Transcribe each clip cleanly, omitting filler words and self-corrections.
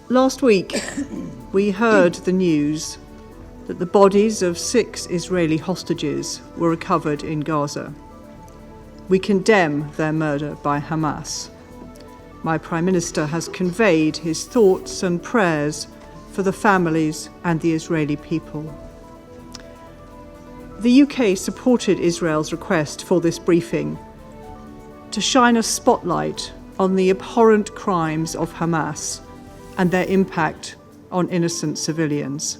Last week, we heard the news that the bodies of 6 Israeli hostages were recovered in Gaza. We condemn their murder by Hamas. My Prime Minister has conveyed his thoughts and prayers for the families and the Israeli people. The UK supported Israel's request for this briefing to shine a spotlight on the abhorrent crimes of Hamas and their impact on innocent civilians.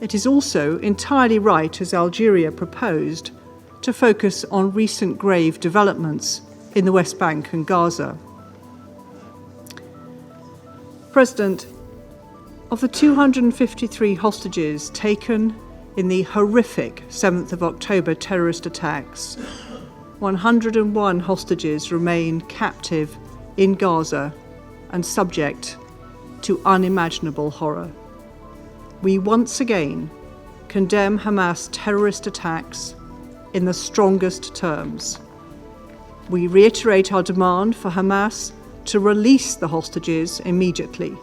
It is also entirely right, as Algeria proposed, to focus on recent grave developments in the West Bank and Gaza. President, of the 253 hostages taken in the horrific 7th of October terrorist attacks, 101 hostages remain captive in Gaza and subject to unimaginable horror. We once again condemn Hamas terrorist attacks in the strongest terms. We reiterate our demand for Hamas to release the hostages immediately.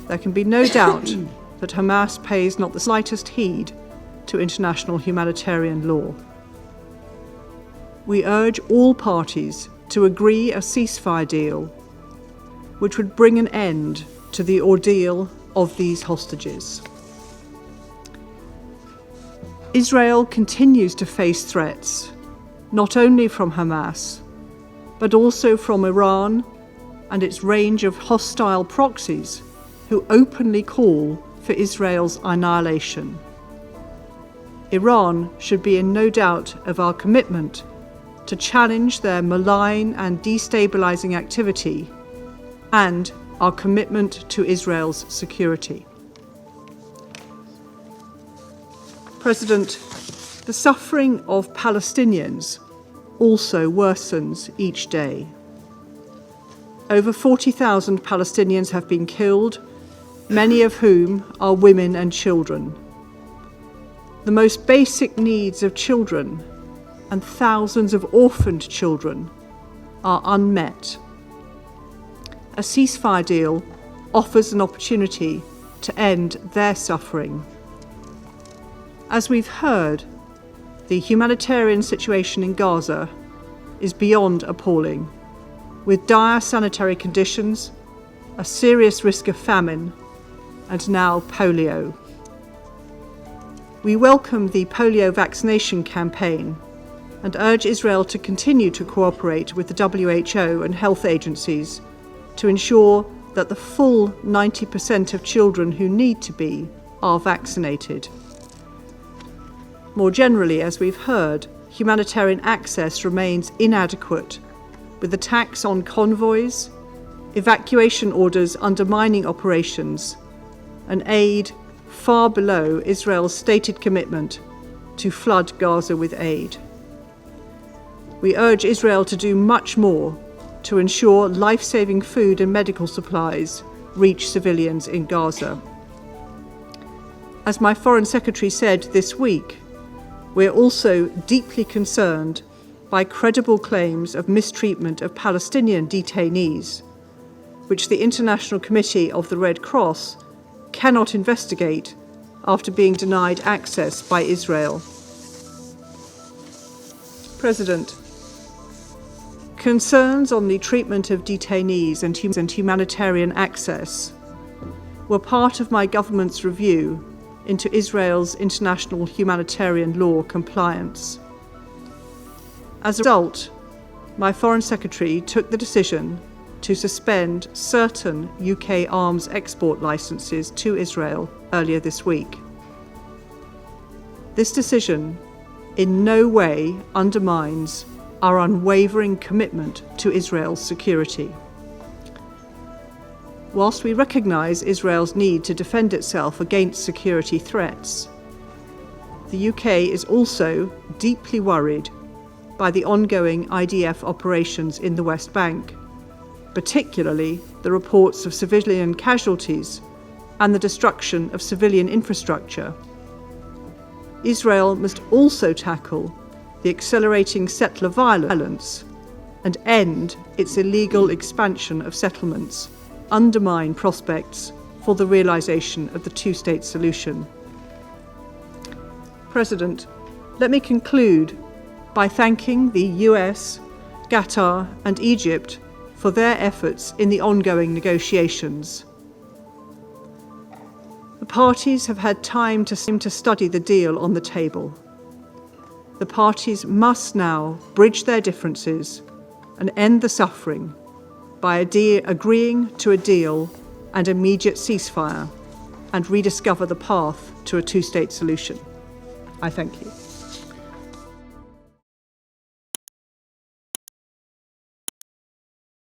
There can be no doubt that Hamas pays not the slightest heed to international humanitarian law. We urge all parties to agree a ceasefire deal which would bring an end to the ordeal of these hostages. Israel continues to face threats, not only from Hamas, but also from Iran and its range of hostile proxies who openly call for Israel's annihilation. Iran should be in no doubt of our commitment to challenge their malign and destabilizing activity and our commitment to Israel's security. President, the suffering of Palestinians also worsens each day. Over 40,000 Palestinians have been killed, many of whom are women and children. The most basic needs of children and thousands of orphaned children are unmet. A ceasefire deal offers an opportunity to end their suffering. As we've heard, the humanitarian situation in Gaza is beyond appalling, with dire sanitary conditions, a serious risk of famine, and now polio. We welcome the polio vaccination campaign and urge Israel to continue to cooperate with the WHO and health agencies to ensure that the full 90% of children who need to be are vaccinated. More generally, as we've heard, humanitarian access remains inadequate, with attacks on convoys, evacuation orders undermining operations, and aid far below Israel's stated commitment to flood Gaza with aid. We urge Israel to do much more to ensure life-saving food and medical supplies reach civilians in Gaza. As my Foreign Secretary said this week, we're also deeply concerned by credible claims of mistreatment of Palestinian detainees, which the International Committee of the Red Cross cannot investigate after being denied access by Israel. President, concerns on the treatment of detainees and humanitarian access were part of my government's review into Israel's international humanitarian law compliance. As a result, my Foreign Secretary took the decision to suspend certain UK arms export licences to Israel earlier this week. This decision in no way undermines our unwavering commitment to Israel's security. Whilst we recognise Israel's need to defend itself against security threats, the UK is also deeply worried by the ongoing IDF operations in the West Bank, particularly the reports of civilian casualties and the destruction of civilian infrastructure. Israel must also tackle the accelerating settler violence and end its illegal expansion of settlements undermine prospects for the realisation of the two-state solution. President, let me conclude by thanking the US, Qatar and Egypt for their efforts in the ongoing negotiations. The parties have had time to study the deal on the table. The parties must now bridge their differences and end the suffering by agreeing to a deal and immediate ceasefire and rediscover the path to a two-state solution. I thank you.